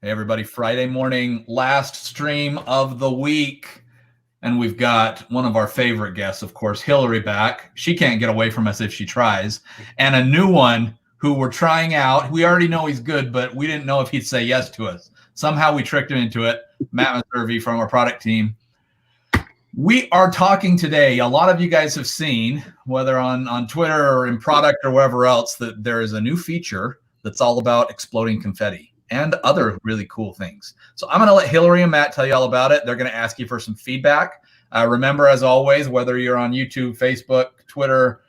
Hey, everybody, Friday morning, last stream of the week. And we've got one of our favorite guests, of course, Hillary back. She can't get away from us if she tries. And a new one who we're trying out. We already know he's good, but we didn't know if he'd say yes to us. Somehow we tricked him into it. Matt Maservi from our product team. We are talking today. A lot of you guys have seen, whether on Twitter or in product or wherever else, that there is a new feature that's all about exploding confetti and other really cool things. So I'm going to let Hillary and Matt tell you all about it. They're going to ask you for some feedback. Remember, as always, whether you're on YouTube, Facebook, Twitter,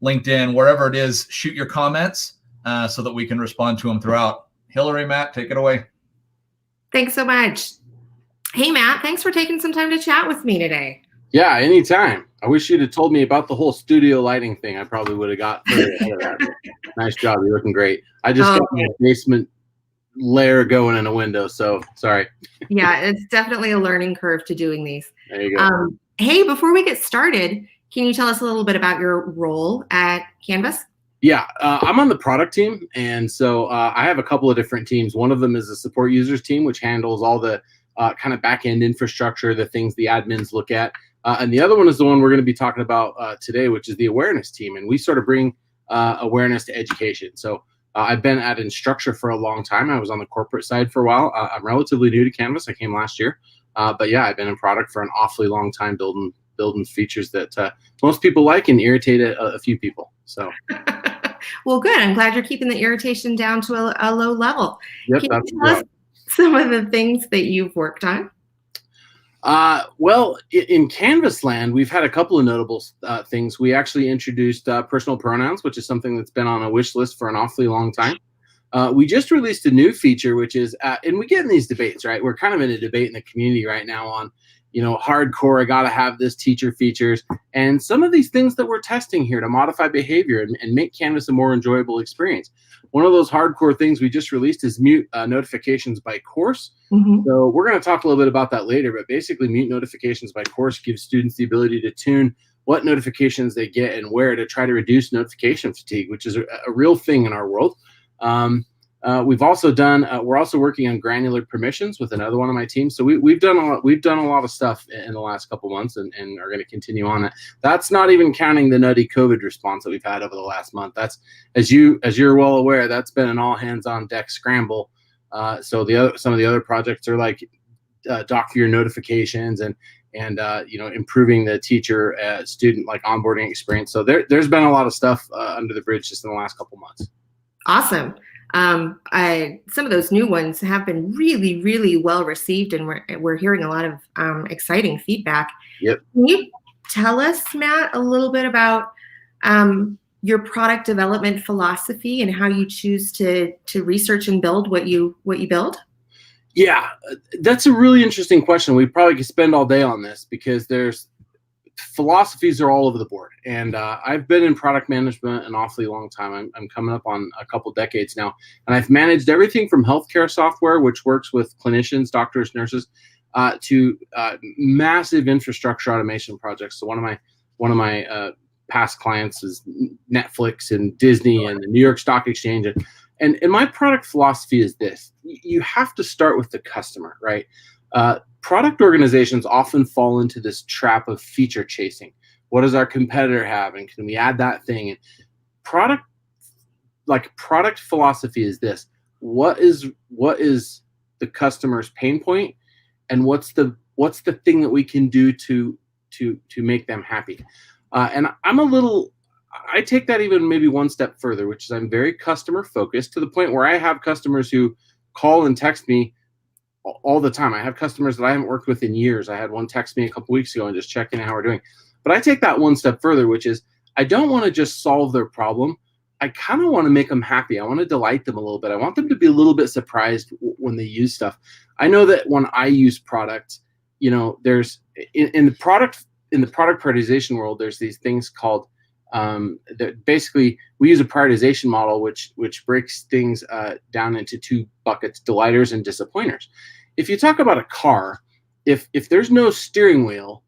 LinkedIn, wherever it is, shoot your comments so that we can respond to them throughout. Hillary, Matt, take it away. Thanks so much. Hey, Matt, thanks for taking some time to chat with me today. Yeah, anytime. I wish you'd have told me about the whole studio lighting thing. I probably would have got further ahead of that. Nice job. You're looking great. I just got my basement layer going in a window, so sorry. Yeah, it's definitely a learning curve to doing these. There you go. Hey, before we get started, can you tell us a little bit about your role at Canvas? Yeah, I'm on the product team, and so I have a couple of different teams. One of them is the support users team, which handles all the kind of back-end infrastructure, the things the admins look at. And the other one is the one we're going to be talking about today, which is the awareness team. And we sort of bring awareness to education. So I've been at Instructure for a long time. I was on the corporate side for a while. I'm relatively new to Canvas. I came last year. But yeah, I've been in product for an awfully long time, building features that most people like and irritate a few people. So. Well, good. I'm glad you're keeping the irritation down to a low level. Yep, Can you tell us some of the things that you've worked on? Well, in Canvas land, we've had a couple of notable things. We actually introduced personal pronouns, which is something that's been on a wish list for an awfully long time. We just released a new feature, which is, and we get in these debates, right? We're kind of in a debate in the community right now on, hardcore, I got to have this teacher features. And some of these things that we're testing here to modify behavior and make Canvas a more enjoyable experience. One of those hardcore things we just released is mute notifications by course. Mm-hmm. So we're going to talk a little bit about that later, but basically mute notifications by course gives students the ability to tune what notifications they get and where to try to reduce notification fatigue, which is a real thing in our world. We've also done. We're also working on granular permissions with another one of my teams. So we've done a lot of stuff in the last couple months, and are going to continue on that. That's not even counting the nutty COVID response that we've had over the last month. That's as you're well aware, that's been an all hands on deck scramble. So some of the other projects are like dock your notifications and improving the teacher student like onboarding experience. So there's been a lot of stuff under the bridge just in the last couple months. Awesome. Some of those new ones have been really, really well received, and we're hearing a lot of exciting feedback. Yep. Can you tell us, Matt, a little bit about your product development philosophy and how you choose to research and build what you build? Yeah, that's a really interesting question. We probably could spend all day on this because philosophies are all over the board. And I've been in product management an awfully long time. I'm coming up on a couple decades now. And I've managed everything from healthcare software, which works with clinicians, doctors, nurses, to massive infrastructure automation projects. So one of my past clients is Netflix and Disney and the New York Stock Exchange. And my product philosophy is this. You have to start with the customer, right? Product organizations often fall into this trap of feature chasing. What does our competitor have, and can we add that thing? And product philosophy is this: what is the customer's pain point, and what's the thing that we can do to make them happy? And I take that even maybe one step further, which is I'm very customer focused to the point where I have customers who call and text me all the time. I have customers that I haven't worked with in years. I had one text me a couple weeks ago and just check in how we're doing. But I take that one step further, which is I don't want to just solve their problem. I kind of want to make them happy. I want to delight them a little bit. I want them to be a little bit surprised when they use stuff. I know that when I use products, there's in the product prioritization world, there's these things called basically we use a prioritization model which breaks things down into two buckets: delighters and disappointers. If you talk about a car, if there's no steering wheel,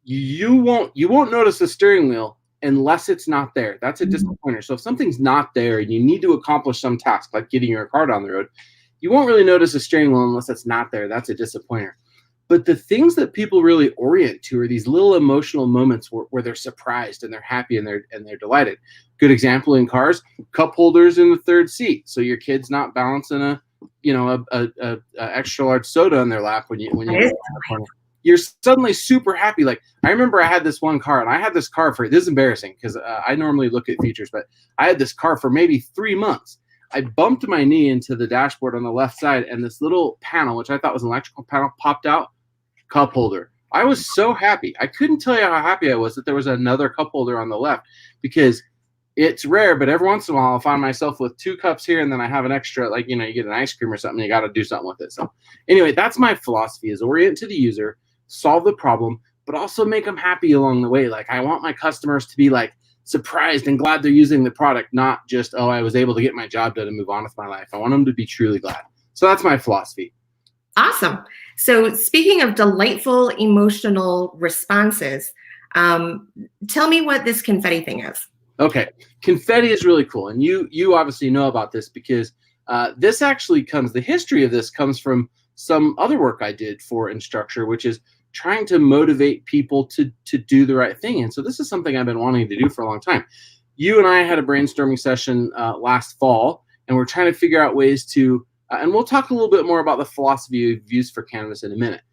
you won't notice the steering wheel unless it's not there. That's a disappointer. So if something's not there and you need to accomplish some task like getting your car down the road, You won't really notice a steering wheel unless it's not there. That's a disappointer. But the things that people really orient to are these little emotional moments where they're surprised and they're happy and they're delighted. Good example in cars: cup holders in the third seat, so your kid's not balancing a extra large soda in their lap when you're suddenly super happy. Like, I remember I had this one car, and I had this car for, this is embarrassing because I normally look at features, but I had this car for maybe 3 months. I bumped my knee into the dashboard on the left side, and this little panel, which I thought was an electrical panel, popped out. Cup holder. I was so happy. I couldn't tell you how happy I was that there was another cup holder on the left, because it's rare, but every once in a while I'll find myself with 2 cups here, and then I have an extra, like, you get an ice cream or something, you got to do something with it. So anyway, that's my philosophy, is orient to the user, solve the problem, but also make them happy along the way. Like, I want my customers to be like surprised and glad they're using the product, not just, oh, I was able to get my job done and move on with my life. I want them to be truly glad. So that's my philosophy. Awesome. So speaking of delightful emotional responses, tell me what this confetti thing is. Okay. Confetti is really cool. And you obviously know about this, because this actually the history of this comes from some other work I did for Instructure, which is trying to motivate people to do the right thing. And so this is something I've been wanting to do for a long time. You and I had a brainstorming session last fall, and we're trying to figure out ways to, and we'll talk a little bit more about the philosophy we've used for Canvas in a minute.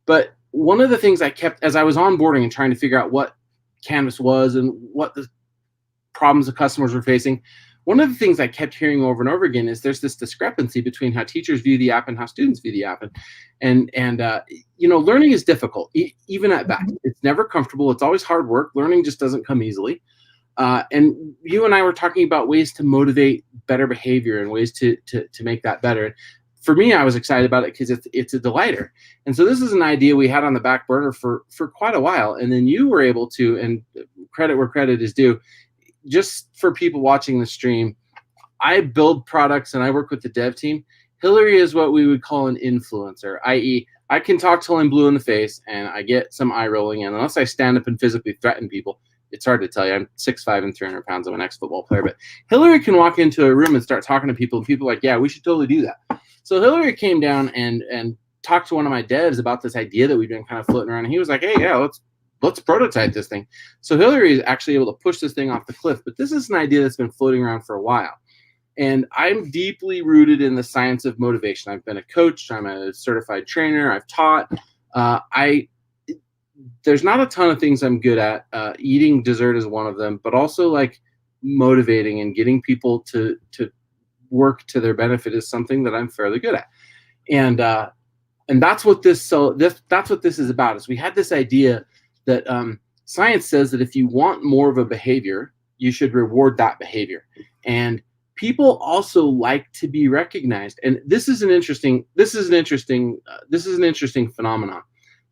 But one of the things I kept, as I was onboarding and trying to figure out what Canvas was and what the problems the customers were facing, one of the things I kept hearing over and over again is there's this discrepancy between how teachers view the app and how students view the app. And learning is difficult, even at best. It's never comfortable. It's always hard work. Learning just doesn't come easily. And you and I were talking about ways to motivate better behavior and ways to make that better. For me, I was excited about it because it's a delighter. And so this is an idea we had on the back burner for quite a while. And then you were able to, and credit where credit is due, just for people watching the stream, I build products and I work with the dev team. Hillary is what we would call an influencer, i.e., I can talk till I'm blue in the face and I get some eye rolling. And unless I stand up and physically threaten people, it's hard to tell you. I'm 6'5" and 300 pounds. I'm an ex-football player. But Hillary can walk into a room and start talking to people, and people are like, yeah, we should totally do that. So Hillary came down and talked to one of my devs about this idea that we've been kind of floating around. And he was like, hey, yeah, let's prototype this thing. So Hillary is actually able to push this thing off the cliff. But this is an idea that's been floating around for a while. And I'm deeply rooted in the science of motivation. I've been a coach. I'm a certified trainer. I've taught. There's not a ton of things I'm good at. Eating dessert is one of them, but also like motivating and getting people to work to their benefit is something that I'm fairly good at. And that's what that's what this is about. Is we had this idea that science says that if you want more of a behavior, you should reward that behavior. And people also like to be recognized. And this is an interesting phenomenon.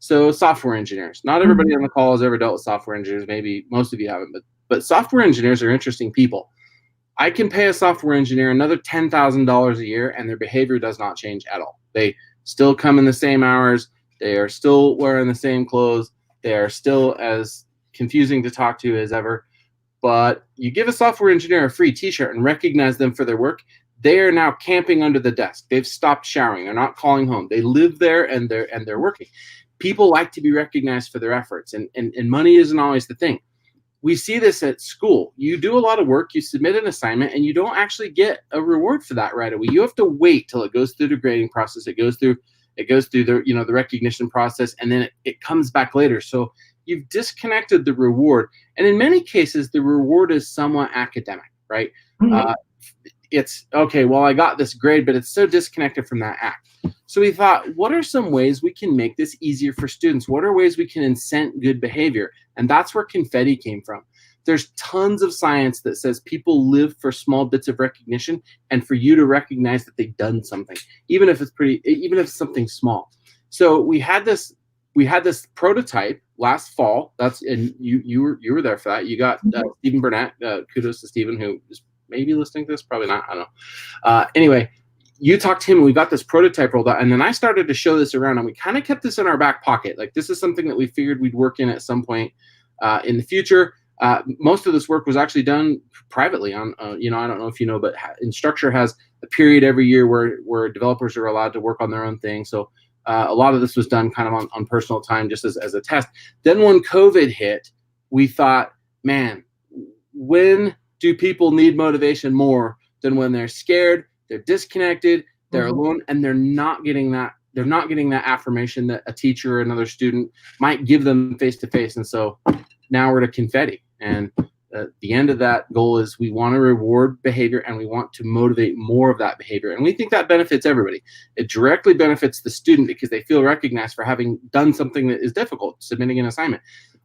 So software engineers, not everybody on the call has ever dealt with software engineers. Maybe most of you haven't, but software engineers are interesting people. I can pay a software engineer another $10,000 a year and their behavior does not change at all. They still come in the same hours. They are still wearing the same clothes. They are still as confusing to talk to as ever. But you give a software engineer a free t-shirt and recognize them for their work, they are now camping under the desk. They've stopped showering. They're not calling home. They live there and they're working. People like to be recognized for their efforts, and money isn't always the thing. We see this at school. You do a lot of work, you submit an assignment, and you don't actually get a reward for that right away. You have to wait till it goes through the grading process. It goes through the recognition process, and then it comes back later. So you've disconnected the reward. And in many cases, the reward is somewhat academic, right? Mm-hmm. It's, okay, well, I got this grade, but it's so disconnected from that act. So we thought, what are some ways we can make this easier for students? What are ways we can incent good behavior? And that's where Confetti came from. There's tons of science that says people live for small bits of recognition and for you to recognize that they've done something, even if it's something small. So we had this prototype last fall. And you were there for that. You got Stephen Burnett. Kudos to Stephen, who is maybe listening to this, probably not. I don't know. Anyway, you talked to him and we got this prototype rolled out, and then I started to show this around, and we kind of kept this in our back pocket. Like, this is something that we figured we'd work in at some point in the future. Most of this work was actually done privately on, I don't know if you know, but Instructure has a period every year where developers are allowed to work on their own thing. So a lot of this was done kind of on personal time, just as a test. Then when COVID hit, we thought, man, when do people need motivation more than when they're scared, they're disconnected, they're alone, and they're not getting that affirmation that a teacher or another student might give them face to face. And so now we're to Confetti. And the end of that goal is we want to reward behavior and we want to motivate more of that behavior. And we think that benefits everybody. It directly benefits the student because they feel recognized for having done something that is difficult, submitting an assignment.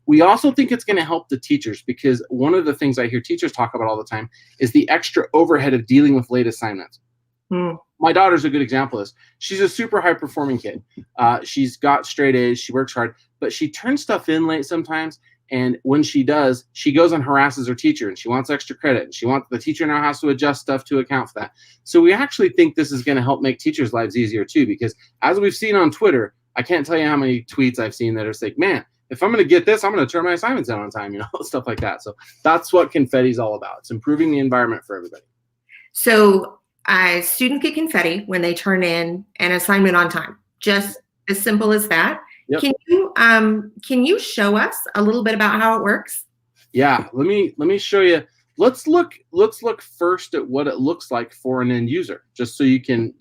We also think it's going to help the teachers because one of the things I hear teachers talk about all the time is the extra overhead of dealing with late assignments. My daughter's a good example of this. She's a super high performing kid. She's got straight A's. She works hard, but she turns stuff in late sometimes. And when she does, she goes and harasses her teacher and she wants extra credit. And she wants the teacher now has to adjust stuff to account for that. So we actually think this is going to help make teachers' lives easier too, because as we've seen on Twitter, I can't tell you how many tweets I've seen that are like, man, if I'm going to get this, I'm going to turn my assignments in on time, stuff like that. So that's what Confetti is all about. It's improving the environment for everybody. So students get confetti when they turn in an assignment on time. Just as simple as that. Yep. Can you show us a little bit about how it works? Yeah, let me show you. Let's look first at what it looks like for an end user, just so you can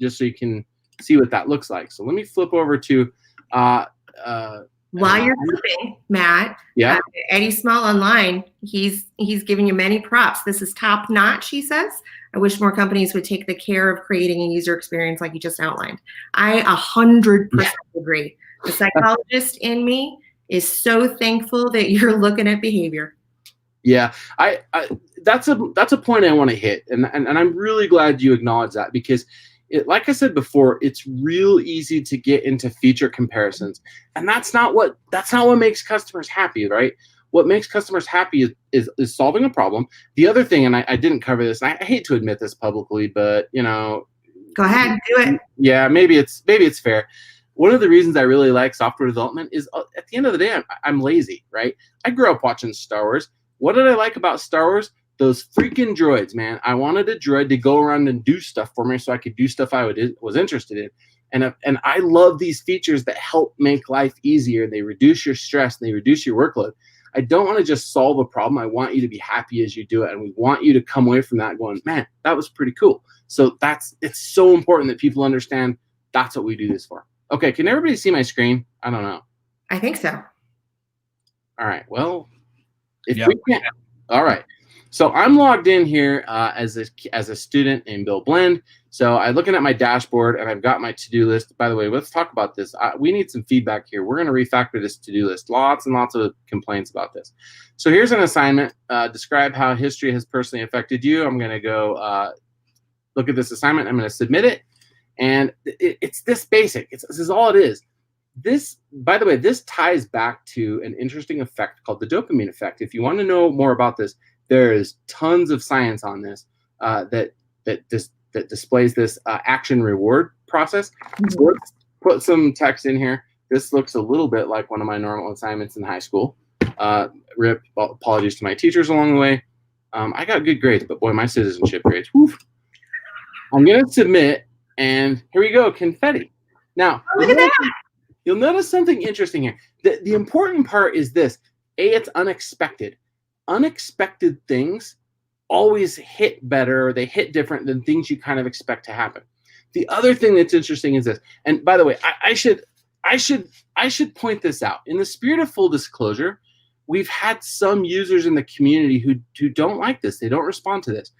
see what that looks like. So let me flip over to while you're flipping, Matt. Yeah. Eddie Small Online, he's giving you many props. This is top notch, he says. I wish more companies would take the care of creating a user experience like you just outlined. I 100% agree. The psychologist in me is so thankful that you're looking at behavior. Yeah, I that's a point I want to hit, and I'm really glad you acknowledge that because, like I said before, it's real easy to get into feature comparisons, and that's not what makes customers happy, right? What makes customers happy is solving a problem. The other thing, and I didn't cover this, and I hate to admit this publicly, but go ahead, do it. Yeah, maybe it's fair. One of the reasons I really like software development is at the end of the day, I'm lazy, right? I grew up watching Star Wars. What did I like about Star Wars? Those freaking droids, man. I wanted a droid to go around and do stuff for me so I could do stuff I was interested in. And I love these features that help make life easier. They reduce your stress and they reduce your workload. I don't want to just solve a problem. I want you to be happy as you do it. And we want you to come away from that going, man, that was pretty cool. So it's so important that people understand that's what we do this for. Okay, can everybody see my screen? I don't know. I think so. All right, well, if we can't, all right. So I'm logged in here as a student in Bill Blend. So I'm looking at my dashboard and I've got my to-do list. By the way, let's talk about this. We need some feedback here. We're going to refactor this to-do list. Lots and lots of complaints about this. So here's an assignment. Describe how history has personally affected you. I'm going to go look at this assignment. I'm going to submit it. And it's this basic. This is all it is. This, by the way, this ties back to an interesting effect called the dopamine effect. If you want to know more about this, there is tons of science on this that displays this action reward process. So let's put some text in here. This looks a little bit like one of my normal assignments in high school. RIP, apologies to my teachers along the way. I got good grades, but boy, my citizenship grades. Woof. I'm going to submit, and here we go, confetti. Now, look at that. You'll notice something interesting here. The important part is this. It's unexpected. Unexpected things always hit better, or they hit different than things you kind of expect to happen. The other thing that's interesting is this. And by the way, I should point this out. In the spirit of full disclosure, we've had some users in the community who don't like this. They don't respond to this.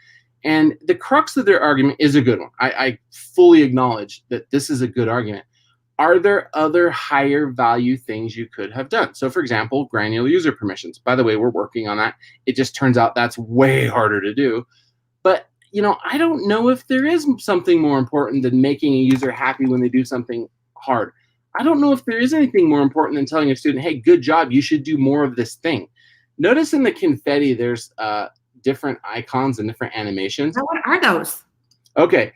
And the crux of their argument is a good one. I fully acknowledge that this is a good argument. Are there other higher value things you could have done? So for example, granular user permissions. By the way, we're working on that. It just turns out that's way harder to do. But I don't know if there is something more important than making a user happy when they do something hard. I don't know if there is anything more important than telling a student, hey, good job, you should do more of this thing. Notice in the confetti, there's different icons and different animations. What are those? Okay.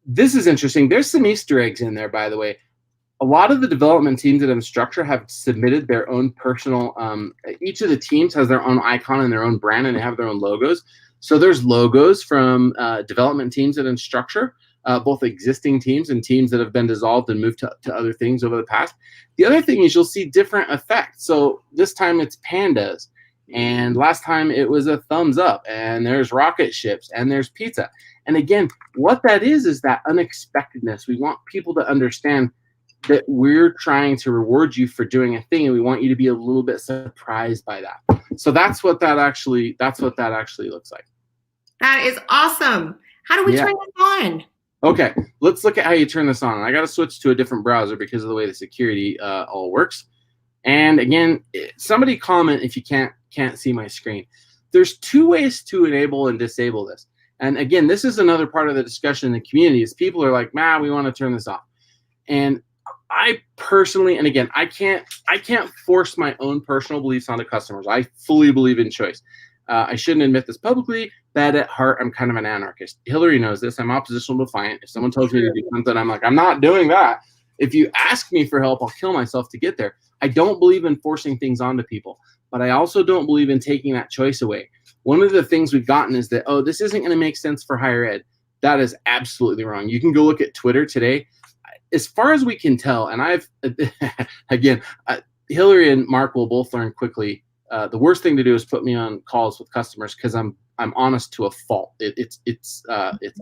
This is interesting. There's some Easter eggs in there, by the way. A lot of the development teams at Instructure have submitted their own personal, each of the teams has their own icon and their own brand, and they have their own logos. So there's logos from development teams at Instructure, both existing teams and teams that have been dissolved and moved to other things over the past. The other thing is you'll see different effects. So this time it's pandas, and last time it was a thumbs up, and there's rocket ships, and there's pizza. And again, what that is that unexpectedness. We want people to understand that we're trying to reward you for doing a thing, and we want you to be a little bit surprised by that. So that's what that actually looks like. That is awesome. How do we turn this on? Okay, let's look at how you turn this on. I got to switch to a different browser because of the way the security all works. And again, somebody comment if you can't see my screen. There's 2 ways to enable and disable this. And again, this is another part of the discussion in the community is people are like, man, we want to turn this off. And I personally, and again, I can't force my own personal beliefs onto customers. I fully believe in choice. I shouldn't admit this publicly, but at heart, I'm kind of an anarchist. Hillary knows this. I'm oppositional defiant. If someone tells me to do something, I'm like, I'm not doing that. If you ask me for help, I'll kill myself to get there. I don't believe in forcing things onto people, but I also don't believe in taking that choice away. One of the things we've gotten is that, oh, this isn't going to make sense for higher ed. That is absolutely wrong. You can go look at Twitter today. As far as we can tell, and I've, again, Hillary and Mark will both learn quickly. The worst thing to do is put me on calls with customers because I'm honest to a fault. It's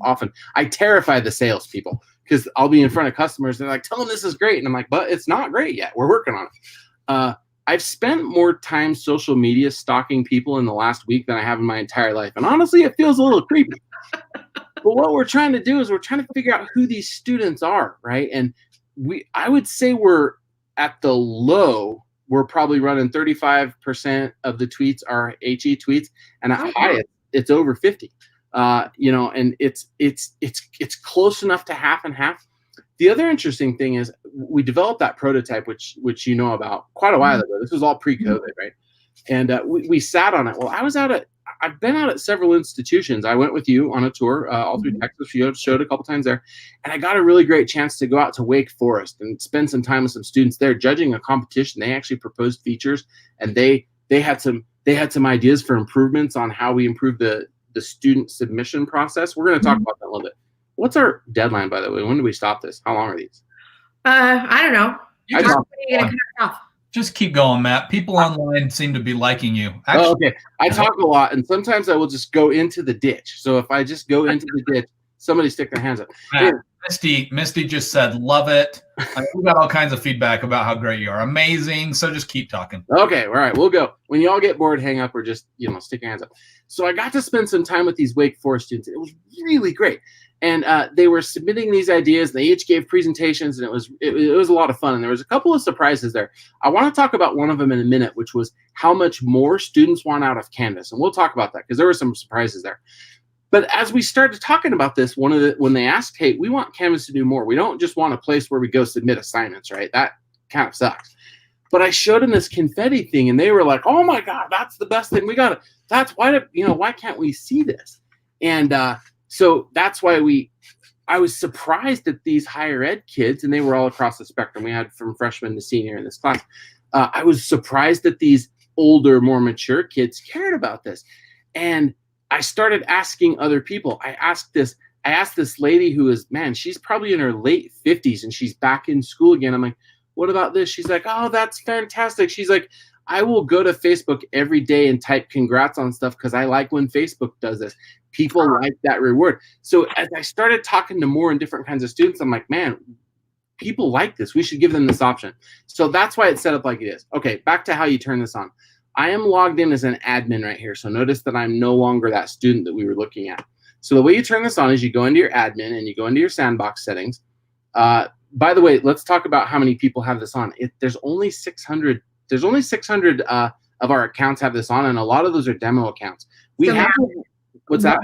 often, I terrify the salespeople because I'll be in front of customers and they're like, tell them this is great. And I'm like, but it's not great yet. We're working on it. I've spent more time social media stalking people in the last week than I have in my entire life. And honestly, it feels a little creepy. But what we're trying to do is we're trying to figure out who these students are, right? And I would say we're at the low. We're probably running 35% of the tweets are HE tweets, and at high, it's over 50. And it's close enough to half and half. The other interesting thing is we developed that prototype, which you know about quite a while ago. This was all pre-COVID, right? And we sat on it. Well, I've been out at several institutions. I went with you on a tour all through Texas. You showed a couple times there. And I got a really great chance to go out to Wake Forest and spend some time with some students there judging a competition. They actually proposed features, and they had some ideas for improvements on how we improve the student submission process. We're going to talk about that a little bit. What's our deadline, by the way? When do we stop this? How long are these? I don't know. Just keep going, Matt. People online seem to be liking you. Actually, okay. I talk a lot, and sometimes I will just go into the ditch. So if I just go into the ditch, somebody stick their hands up. Matt, Misty just said, love it. We got all kinds of feedback about how great you are. Amazing. So just keep talking. Okay. All right. We'll go. When you all get bored, hang up or just, stick your hands up. So I got to spend some time with these Wake Forest students. It was really great. And they were submitting these ideas. They each gave presentations, and it was a lot of fun. And there was a couple of surprises there. I want to talk about one of them in a minute, which was how much more students want out of Canvas. And we'll talk about that because there were some surprises there. But as we started talking about this, when they asked, hey, we want Canvas to do more. We don't just want a place where we go submit assignments, right? That kind of sucks. But I showed them this confetti thing, and they were like, oh my God, that's the best thing. We got it. Why can't we see this? And so that's why I was surprised that these higher ed kids, and they were all across the spectrum. We had from freshman to senior in this class. I was surprised that these older, more mature kids cared about this. And I started asking other people. I asked this lady who is, she's probably in her late 50s and she's back in school again. I'm like, what about this? She's like, oh, that's fantastic. She's like, I will go to Facebook every day and type congrats on stuff because I like when Facebook does this. People like that reward. So as I started talking to more and different kinds of students, I'm like, man, people like this. We should give them this option. So that's why it's set up like it is. Okay, back to how you turn this on. I am logged in as an admin right here. So notice that I'm no longer that student that we were looking at. So the way you turn this on is you go into your admin and you go into your sandbox settings. By the way, let's talk about how many people have this on. There's only 600. There's only 600 of our accounts have this on, and a lot of those are demo accounts. What's that?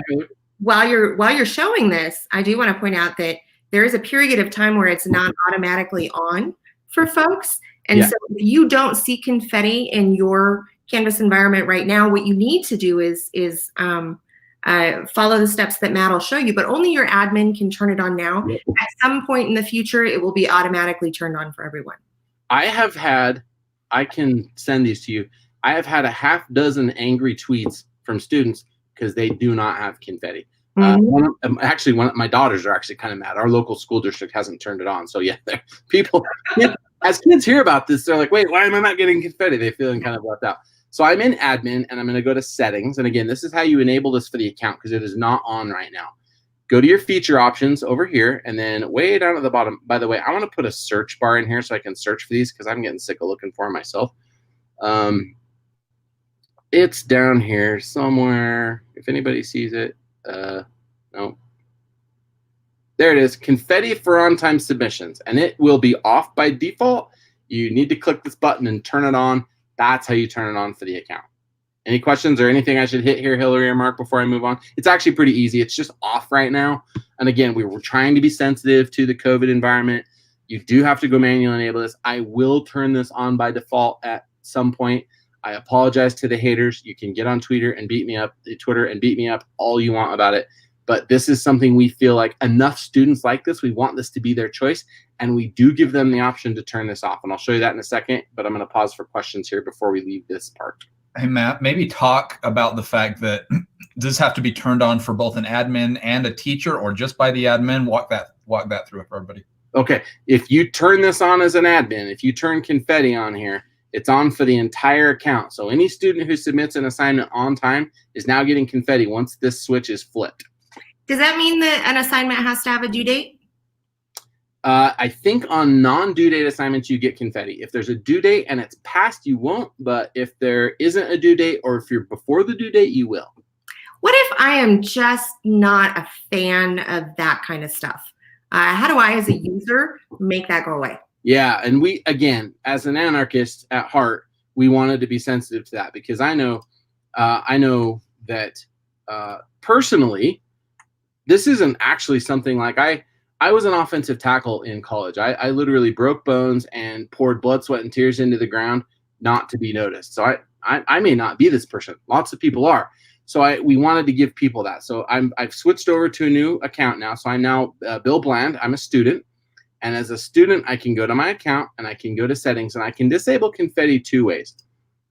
While you're showing this, I do want to point out that there is a period of time where it's not automatically on for folks. And so if you don't see confetti in your Canvas environment right now, what you need to do is follow the steps that Matt will show you, but only your admin can turn it on now. Yep. At some point in the future, it will be automatically turned on for everyone. I can send these to you. I have had a half dozen angry tweets from students because they do not have confetti. Mhm. Actually, one of my daughters are actually kind of mad. Our local school district hasn't turned it on. So yeah, as kids hear about this, they're like, wait, why am I not getting confetti? They're feeling kind of left out. So I'm in admin and I'm going to go to settings. And again, this is how you enable this for the account because it is not on right now. Go to your feature options over here, and then way down at the bottom. By the way, I want to put a search bar in here so I can search for these because I'm getting sick of looking for them myself. It's down here somewhere. If anybody sees it, no. There it is, confetti for on-time submissions, and it will be off by default. You need to click this button and turn it on. That's how you turn it on for the account. Any questions or anything I should hit here, Hillary or Mark, before I move on? It's actually pretty easy. It's just off right now. And again, we were trying to be sensitive to the COVID environment. You do have to go manually enable this. I will turn this on by default at some point. I apologize to the haters. You can get on Twitter and beat me up all you want about it. But this is something we feel like enough students like this. We want this to be their choice. And we do give them the option to turn this off. And I'll show you that in a second. But I'm going to pause for questions here before we leave this part. Hey, Matt, maybe talk about the fact that does this have to be turned on for both an admin and a teacher, or just by the admin? Walk that through for everybody. Okay, if you turn this on as an admin, if you turn confetti on here, it's on for the entire account. So any student who submits an assignment on time is now getting confetti once this switch is flipped. Does that mean that an assignment has to have a due date? I think on non-due date assignments, you get confetti. If there's a due date and it's past, you won't. But if there isn't a due date, or if you're before the due date, you will. What if I am just not a fan of that kind of stuff? How do I, as a user, make that go away? Yeah, and we, again, as an anarchist at heart, we wanted to be sensitive to that because I know that personally, this isn't actually something like I was an offensive tackle in college. I literally broke bones and poured blood, sweat, and tears into the ground not to be noticed. So I may not be this person. Lots of people are. So we wanted to give people that. So I've switched over to a new account now. So I'm now Bill Bland. I'm a student. And as a student, I can go to my account and I can go to settings and I can disable confetti 2 ways.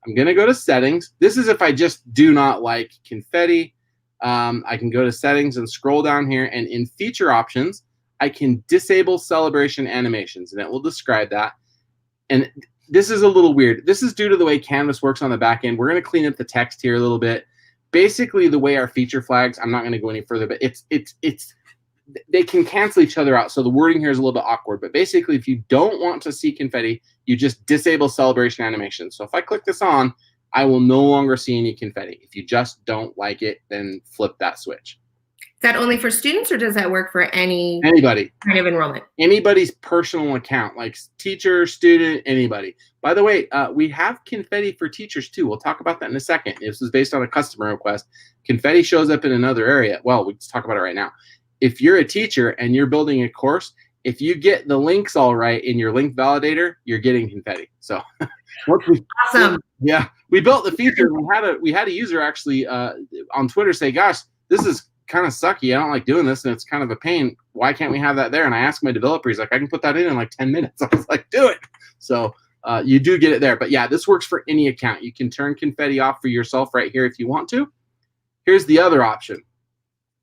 I'm going to go to settings. This is if I just do not like confetti. I can go to settings and scroll down here, and in feature options, I can disable celebration animations, and it will describe that. And this is a little weird. This is due to the way Canvas works on the back end. We're going to clean up the text here a little bit. Basically, the way our feature flags, I'm not going to go any further, but they can cancel each other out. So the wording here is a little bit awkward. But basically, if you don't want to see confetti, you just disable celebration animations. So if I click this on, I will no longer see any confetti. If you just don't like it, then flip that switch. Is that only for students, or does that work for anybody kind of enrollment? Anybody's personal account, like teacher, student, anybody. By the way, we have confetti for teachers too. We'll talk about that in a second. This is based on a customer request. Confetti shows up in another area. Well, we can talk about it right now. If you're a teacher and you're building a course, if you get the links all right in your link validator, you're getting confetti. So awesome. Yeah, we built the feature. We had a user actually on Twitter say, "Gosh, this is kind of sucky. I don't like doing this, and it's kind of a pain. Why can't we have that there?" And I asked my developer, he's like, "I can put that in like 10 minutes." I was like, "Do it." So you do get it there. But yeah, this works for any account. You can turn confetti off for yourself right here if you want to. Here's the other option.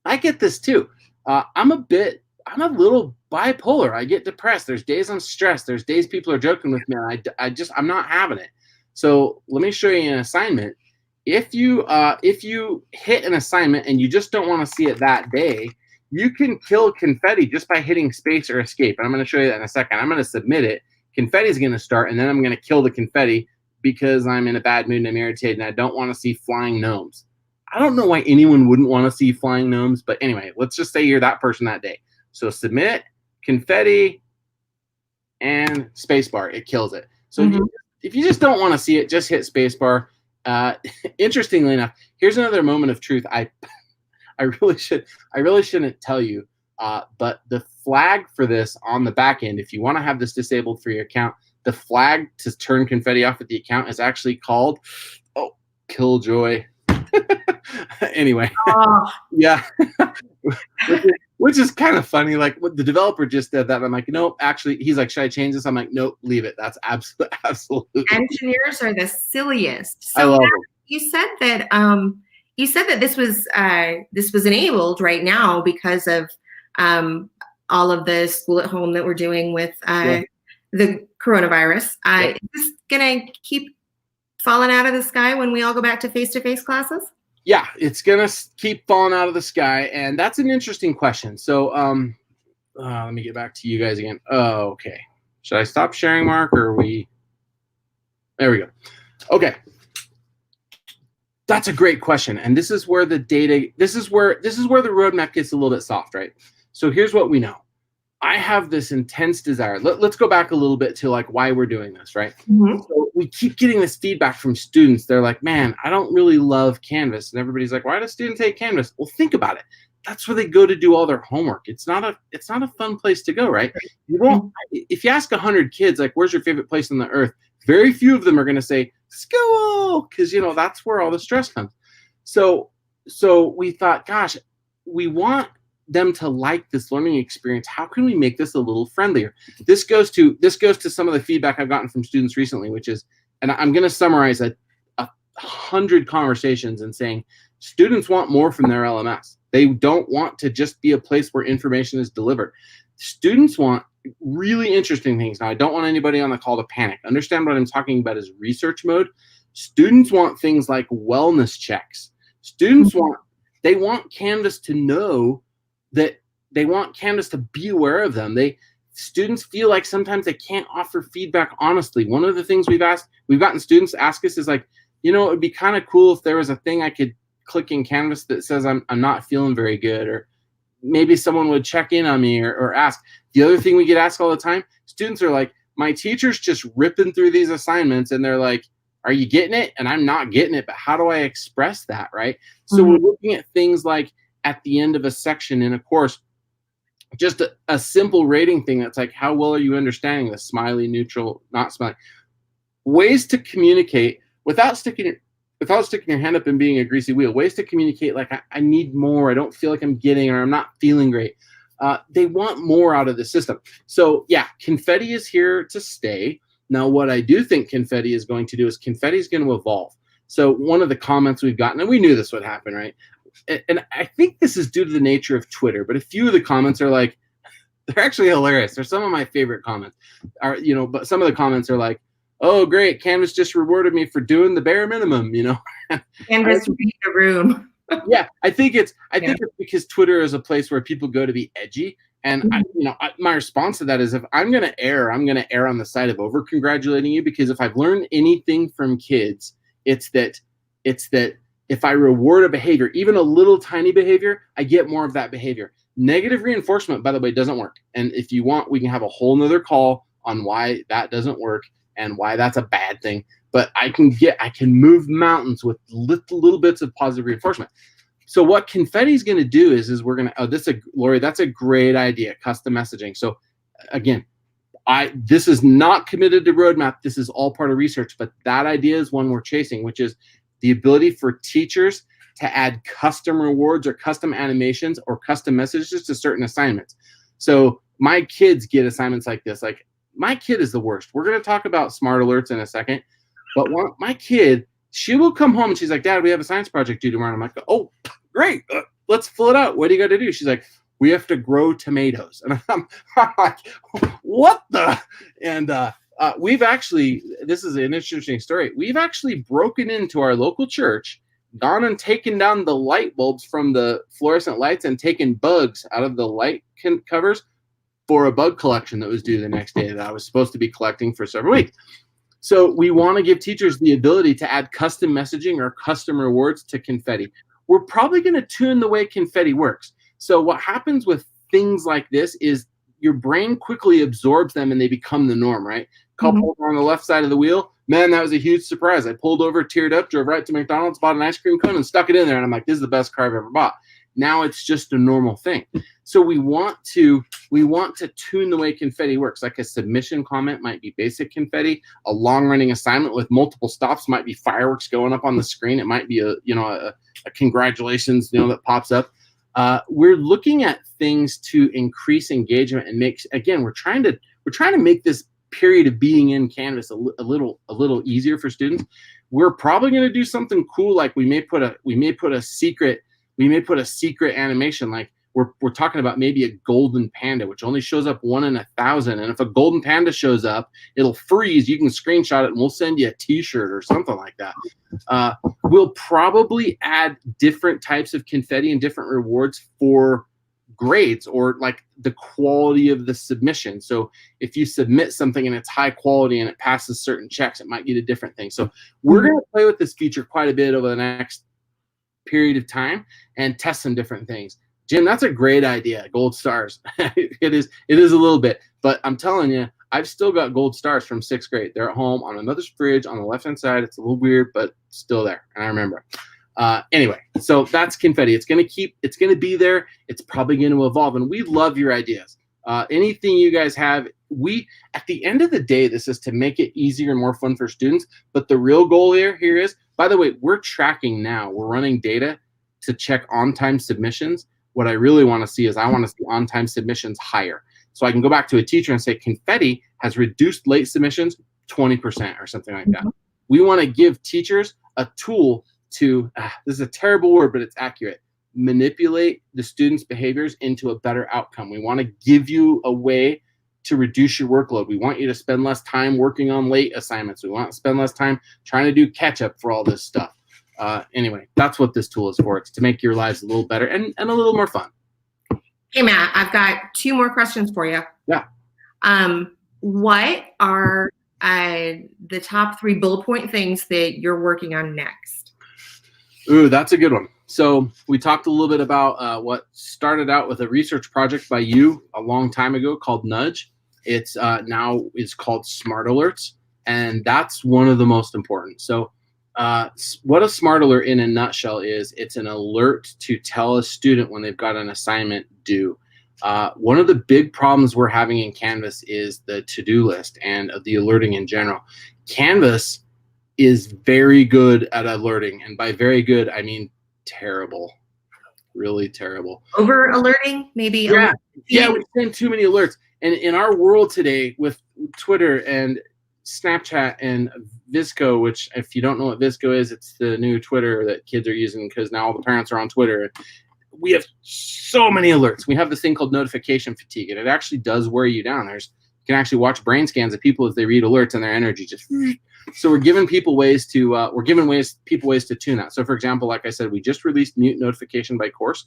I get this too. I'm a little bipolar. I get depressed. There's days I'm stressed. There's days people are joking with me. And I'm not having it. So let me show you an assignment. If you hit an assignment and you just don't want to see it that day, you can kill confetti just by hitting space or escape. And I'm going to show you that in a second. I'm going to submit it. Confetti is going to start, and then I'm going to kill the confetti because I'm in a bad mood and I'm irritated and I don't want to see flying gnomes. I don't know why anyone wouldn't want to see flying gnomes, but anyway, let's just say you're that person that day. So submit, confetti, and spacebar. It kills it. So if you just don't want to see it, just hit spacebar. Interestingly enough, here's another moment of truth. I really shouldn't tell you, but the flag for this on the back end, if you want to have this disabled for your account, the flag to turn confetti off at the account is actually called Killjoy. Anyway, yeah, which is kind of funny. Like what the developer just did that. I'm like, nope. Actually, he's like, should I change this? I'm like, nope, leave it. That's absolutely. Engineers are the silliest. I love them. You said that You said that this was enabled right now because of all of the school at home that we're doing with the coronavirus. Is this going to keep falling out of the sky when we all go back to face-to-face classes? Yeah, it's going to keep falling out of the sky, and that's an interesting question. So let me get back to you guys again. Oh, okay. Should I stop sharing, Mark, or are we? There we go. Okay. That's a great question, and this is where the data. This is where the roadmap gets a little bit soft, right? So here's what we know. I have this intense desire. Let's go back a little bit to like why we're doing this, right? Mm-hmm. So we keep getting this feedback from students. They're like, man, I don't really love Canvas. And everybody's like, why does students hate Canvas? Well, think about it. That's where they go to do all their homework. It's not a fun place to go, right? You won't, if you ask 100 kids, like, where's your favorite place on the earth? Very few of them are going to say school, because, you know, that's where all the stress comes. So we thought, gosh, we want them to like this learning experience. How can we make this a little friendlier? This goes to some of the feedback I've gotten from students recently, which is, and I'm going to summarize 100 conversations and saying students want more from their LMS. They don't want to just be a place where information is delivered. Students want really interesting things. Now, I don't want anybody on the call to panic. Understand what I'm talking about is research mode. Students want things like wellness checks. Students want Canvas to know that they want Canvas to be aware of them. Students feel like sometimes they can't offer feedback honestly. One of the things we've gotten students to ask us is like, you know, it would be kind of cool if there was a thing I could click in Canvas that says I'm not feeling very good, or maybe someone would check in on me or ask. The other thing we get asked all the time, students are like, my teacher's just ripping through these assignments and they're like, are you getting it? And I'm not getting it, but how do I express that, right? So we're looking at things like at the end of a section in a course, just a simple rating thing that's like, how well are you understanding this? Smiley, neutral, not smiley. Ways to communicate without sticking your hand up and being a greasy wheel. Ways to communicate like, I need more. I don't feel like I'm getting, or I'm not feeling great. They want more out of the system. So yeah, Confetti is here to stay. Now, what I do think Confetti is going to do is Confetti is going to evolve. So one of the comments we've gotten, and we knew this would happen, right? And I think this is due to the nature of Twitter, but a few of the comments are like, they're actually hilarious. They're some of my favorite comments. But some of the comments are like, oh, great, Canvas just rewarded me for doing the bare minimum, you know? Canvas read the room. Yeah, I think it's because Twitter is a place where people go to be edgy. And my response to that is, if I'm going to err on the side of over congratulating you, because if I've learned anything from kids, it's that if I reward a behavior, even a little tiny behavior, I get more of that behavior. Negative reinforcement, by the way, doesn't work. And if you want, we can have a whole nother call on why that doesn't work and why that's a bad thing. But I can move mountains with little bits of positive reinforcement. So what Confetti is going to do is we're going to, Lori, that's a great idea, custom messaging. So again, this is not committed to roadmap. This is all part of research, but that idea is one we're chasing, which is the ability for teachers to add custom rewards or custom animations or custom messages to certain assignments. So my kids get assignments like this. Like, my kid is the worst. We're going to talk about smart alerts in a second, but my kid, she will come home and she's like, Dad, we have a science project due tomorrow. And I'm like, oh, great. Let's fill it out. What do you got to do? She's like, we have to grow tomatoes. And I'm like, what the? And we've actually, this is an interesting story. We've actually broken into our local church, gone and taken down the light bulbs from the fluorescent lights and taken bugs out of the light covers for a bug collection that was due the next day that I was supposed to be collecting for several weeks. So we want to give teachers the ability to add custom messaging or custom rewards to Confetti. We're probably going to tune the way Confetti works. So what happens with things like this is your brain quickly absorbs them and they become the norm, right? Couple on the left side of the wheel. Man, that was a huge surprise. I pulled over, teared up, drove right to McDonald's, bought an ice cream cone and stuck it in there. And I'm like, this is the best car I've ever bought. Now it's just a normal thing. So we want to tune the way Confetti works. Like a submission comment might be basic Confetti. A long-running assignment with multiple stops might be fireworks going up on the screen. It might be a congratulations, that pops up. We're looking at things to increase engagement and we're trying to make this period of being in Canvas a little easier for students, we're probably going to do something cool. Like we may put a secret animation. Like we're talking about maybe a golden panda, which only shows up 1 in 1,000. And if a golden panda shows up, it'll freeze. You can screenshot it and we'll send you a t-shirt or something like that. We'll probably add different types of confetti and different rewards for grades or like the quality of the submission. So if you submit something and it's high quality and it passes certain checks, it might get a different thing. So we're going to play with this feature quite a bit over the next period of time and test some different things. Jim, that's a great idea. Gold stars. It is a little bit, but I'm telling you, I've still got gold stars from 6th grade. They're at home on another fridge on the left-hand side. It's a little weird, but still there. And I remember. Anyway, so that's confetti. It's going to be there. It's probably going to evolve. And we love your ideas. Anything you guys have, at the end of the day, this is to make it easier and more fun for students. But the real goal here is, by the way, we're tracking now. We're running data to check on-time submissions. What I really want to see is I want to see on-time submissions higher. So I can go back to a teacher and say, Confetti has reduced late submissions 20% or something like that. We want to give teachers a tool to, this is a terrible word, but it's accurate, manipulate the students' behaviors into a better outcome. We want to give you a way to reduce your workload. We want you to spend less time working on late assignments. We want to spend less time trying to do catch up for all this stuff. Anyway, that's what this tool is for. It's to make your lives a little better and a little more fun. Hey, Matt, I've got 2 more questions for you. Yeah. What are the top 3 bullet point things that you're working on next? Ooh, that's a good one. So we talked a little bit about what started out with a research project by you a long time ago called Nudge. It's now is called Smart Alerts, and that's one of the most important. So what a Smart Alert in a nutshell is, it's an alert to tell a student when they've got an assignment due. One of the big problems we're having in Canvas is the to-do list and the alerting in general. Canvas is very good at alerting, and by very good, I mean terrible, really terrible. Over alerting, maybe? Yeah, we send too many alerts. And in our world today with Twitter and Snapchat and Visco, which if you don't know what Visco is, it's the new Twitter that kids are using because now all the parents are on Twitter. We have so many alerts. We have this thing called notification fatigue, and it actually does wear you down. You can actually watch brain scans of people as they read alerts, and their energy just. So we're giving people ways to ways to tune that. So for example, like I said, we just released mute notification by course.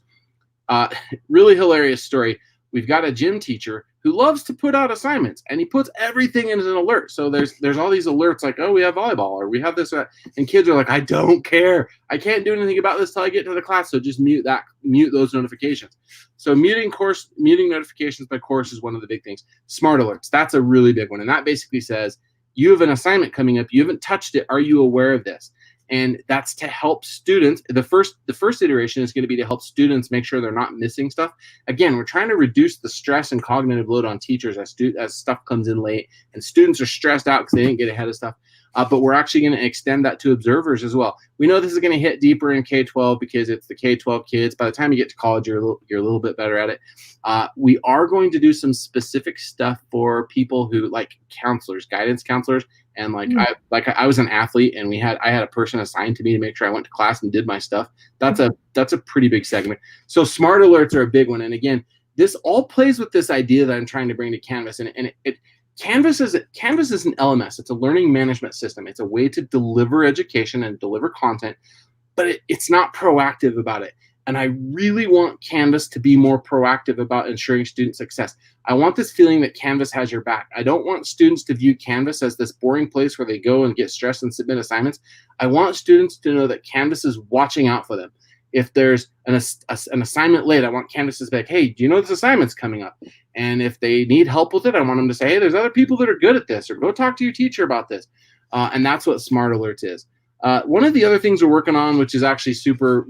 Really hilarious story. We've got a gym teacher who loves to put out assignments, and he puts everything in as an alert. So there's all these alerts like, oh, we have volleyball, or we have this, and kids are like, I don't care. I can't do anything about this till I get to the class. So just mute those notifications. So muting notifications by course is one of the big things. Smart alerts, that's a really big one, and that basically says you have an assignment coming up, you haven't touched it. Are you aware of this? And that's to help students. The first iteration is going to be to help students make sure they're not missing stuff. Again, we're trying to reduce the stress and cognitive load on teachers as stuff comes in late, and students are stressed out because they didn't get ahead of stuff. But we're actually going to extend that to observers as well. We know this is going to hit deeper in K-12 because it's the K-12 kids. By the time you get to college, you're a little bit better at it. We are going to do some specific stuff for people who like counselors, guidance counselors. And I was an athlete, and I had a person assigned to me to make sure I went to class and did my stuff. That's a pretty big segment. So smart alerts are a big one. And again, this all plays with this idea that I'm trying to bring to Canvas. And Canvas is an LMS. It's a learning management system. It's a way to deliver education and deliver content, but it's not proactive about it. And I really want Canvas to be more proactive about ensuring student success. I want this feeling that Canvas has your back. I don't want students to view Canvas as this boring place where they go and get stressed and submit assignments. I want students to know that Canvas is watching out for them. If there's an assignment late, I want Canvas to be like, hey, do you know this assignment's coming up? And if they need help with it, I want them to say, hey, there's other people that are good at this, or go talk to your teacher about this. And that's what Smart Alerts is. One of the other things we're working on, which is actually super,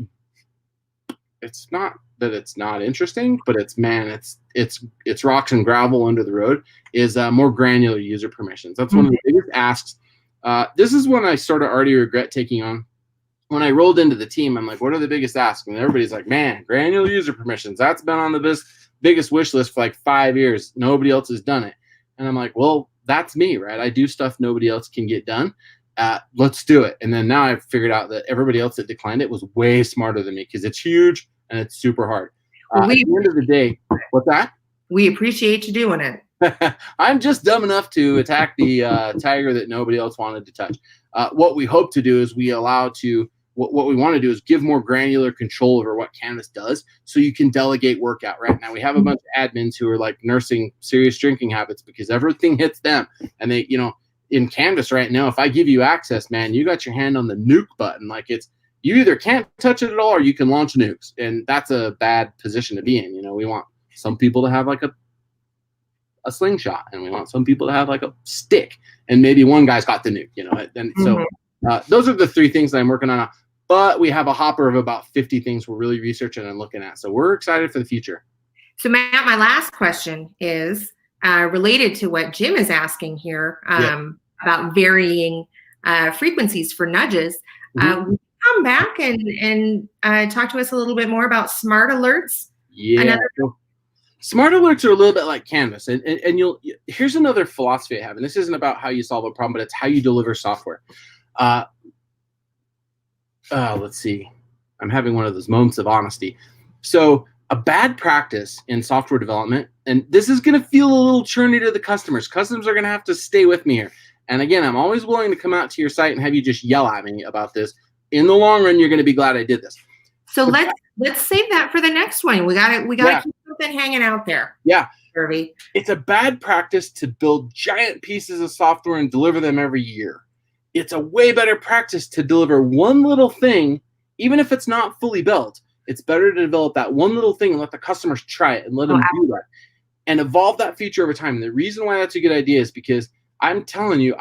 it's not that it's not interesting, but it's rocks and gravel under the road, is more granular user permissions. That's one of the biggest asks. This is one I sort of already regret taking on. When I rolled into the team, I'm like, what are the biggest asks? And everybody's like, man, granular user permissions. That's been on the biggest wish list for like 5 years. Nobody else has done it. And I'm like, well, that's me, right? I do stuff nobody else can get done. Let's do it. And then now I've figured out that everybody else that declined it was way smarter than me because it's huge and it's super hard. At the end of the day, what's that? We appreciate you doing it. I'm just dumb enough to attack the tiger that nobody else wanted to touch. What we hope to do is what we want to do is give more granular control over what Canvas does so you can delegate work out. Right now we have a bunch of admins who are like nursing serious drinking habits because everything hits them. And they, in Canvas right now, if I give you access, man, you got your hand on the nuke button. Like you either can't touch it at all or you can launch nukes. And that's a bad position to be in. We want some people to have like a slingshot, and we want some people to have like a stick, and maybe one guy's got the nuke, and so those are the 3 things that I'm working on, but we have a hopper of about 50 things we're really researching and looking at, so we're excited for the future. So Matt, my last question is related to what Jim is asking here about varying frequencies for nudges. Will you come back and talk to us a little bit more about smart alerts? Smart alerts are a little bit like Canvas, and here's another philosophy I have, and this isn't about how you solve a problem, but it's how you deliver software. Let's see. I'm having one of those moments of honesty. So a bad practice in software development, and this is going to feel a little churny to the customers. Customers are going to have to stay with me here. And again, I'm always willing to come out to your site and have you just yell at me about this. In the long run, you're going to be glad I did this. So let's save that for the next one. We got to keep something hanging out there. Yeah. Kirby. It's a bad practice to build giant pieces of software and deliver them every year. It's a way better practice to deliver one little thing, even if it's not fully built. It's better to develop that one little thing and let the customers try it and let them do that and evolve that feature over time. And the reason why that's a good idea is because I'm telling you,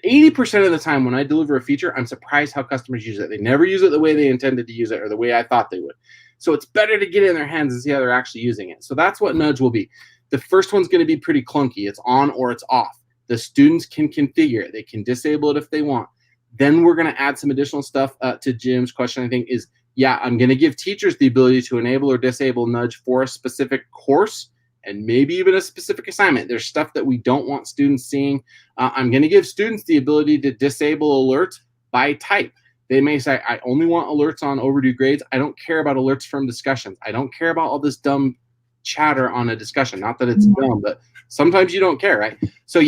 80% of the time when I deliver a feature, I'm surprised how customers use it. They never use it the way they intended to use it or the way I thought they would. So it's better to get it in their hands and see how they're actually using it. So that's what Nudge will be. The first one's going to be pretty clunky. It's on or it's off. The students can configure it. They can disable it if they want. Then we're going to add some additional stuff to Jim's question, I think, is, I'm going to give teachers the ability to enable or disable Nudge for a specific course and maybe even a specific assignment. There's stuff that we don't want students seeing. I'm going to give students the ability to disable alerts by type. They may say, I only want alerts on overdue grades. I don't care about alerts from discussions. I don't care about all this dumb chatter on a discussion. Not that it's dumb, but sometimes you don't care, right? So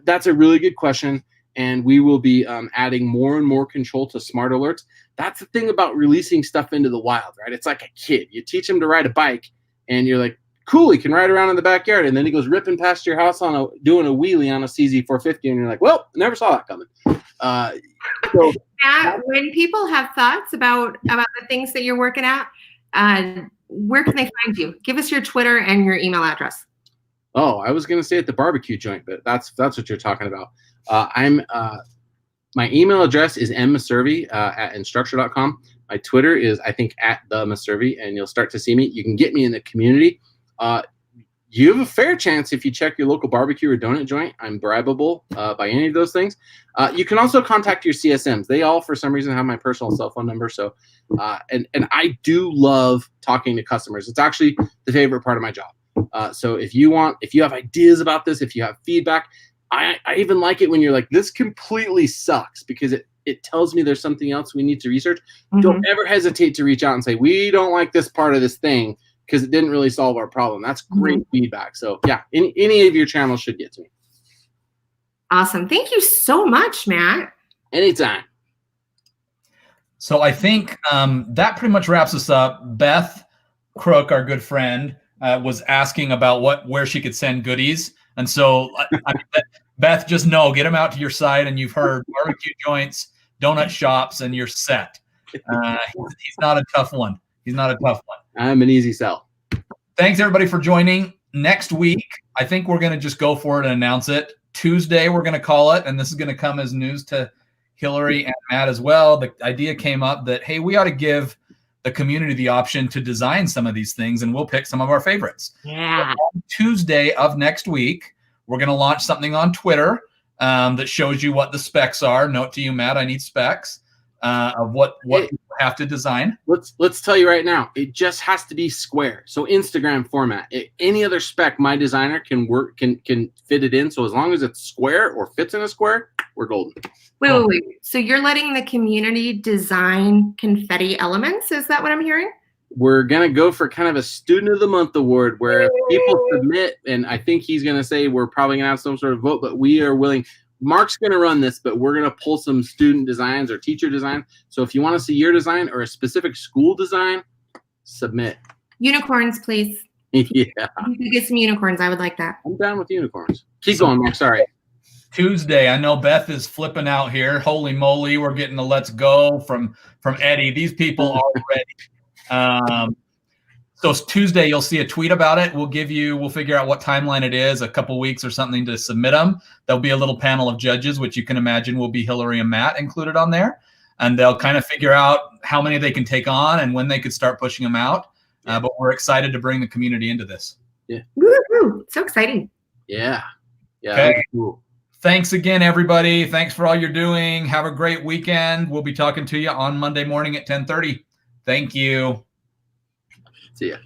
that's a really good question. And we will be adding more and more control to smart alerts. That's the thing about releasing stuff into the wild, right? It's like a kid. You teach him to ride a bike and you're like, cool, he can ride around in the backyard, and then he goes ripping past your house doing a wheelie on a CZ450, and you're like, well, never saw that coming. Matt, when people have thoughts about the things that you're working at, where can they find you? Give us your Twitter and your email address. Oh, I was going to say at the barbecue joint, but that's what you're talking about. My email address is mmaservi at instructure.com. My Twitter is, I think, at the Maservi, and you'll start to see me. You can get me in the community. You have a fair chance if you check your local barbecue or donut joint. I'm bribable by any of those things. You can also contact your CSMs. They all, for some reason, have my personal cell phone number. So, and I do love talking to customers. It's actually the favorite part of my job. So if you have ideas about this, if you have feedback, I even like it when you're like, this completely sucks, because it tells me there's something else we need to research. Don't ever hesitate to reach out and say, we don't like this part of this thing, because it didn't really solve our problem. That's great feedback. So any of your channels should get to me. Awesome. Thank you so much, Matt. Anytime. So I think that pretty much wraps us up. Beth Crook, our good friend, was asking about where she could send goodies. And so Beth, just know, get them out to your site, and you've heard barbecue joints, donut shops, and you're set. He's not a tough one. He's not a tough one. I'm an easy sell. Thanks, everybody, for joining. Next week, I think we're going to just go for it and announce it. Tuesday, we're going to call it, and this is going to come as news to Hillary and Matt as well. The idea came up that, hey, we ought to give the community the option to design some of these things, and we'll pick some of our favorites. Yeah. On Tuesday of next week, we're going to launch something on Twitter that shows you what the specs are. Note to you, Matt, I need specs of what have to design? Let's tell you right now. It just has to be square. So Instagram format. Any other spec my designer can fit it in. So as long as it's square or fits in a square, we're golden. Wait. So you're letting the community design confetti elements? Is that what I'm hearing? We're going to go for kind of a Student of the Month award where people submit, and I think he's going to say we're probably going to have some sort of vote, but we are willing. Mark's going to run this, but we're going to pull some student designs or teacher designs. So if you want to see your design or a specific school design, submit. Unicorns, please. Yeah. You could get some unicorns. I would like that. I'm down with unicorns. Keep going, Mark. Sorry. Tuesday, I know Beth is flipping out here. Holy moly, we're getting a let's go from Eddie. These people are ready. So Tuesday, you'll see a tweet about it. We'll figure out what timeline it is, a couple weeks or something to submit them. There'll be a little panel of judges, which you can imagine will be Hillary and Matt included on there. And they'll kind of figure out how many they can take on and when they could start pushing them out. But we're excited to bring the community into this. Yeah. Woo-hoo. So exciting. Yeah. Okay. Cool. Thanks again, everybody. Thanks for all you're doing. Have a great weekend. We'll be talking to you on Monday morning at 10:30. Thank you. See ya.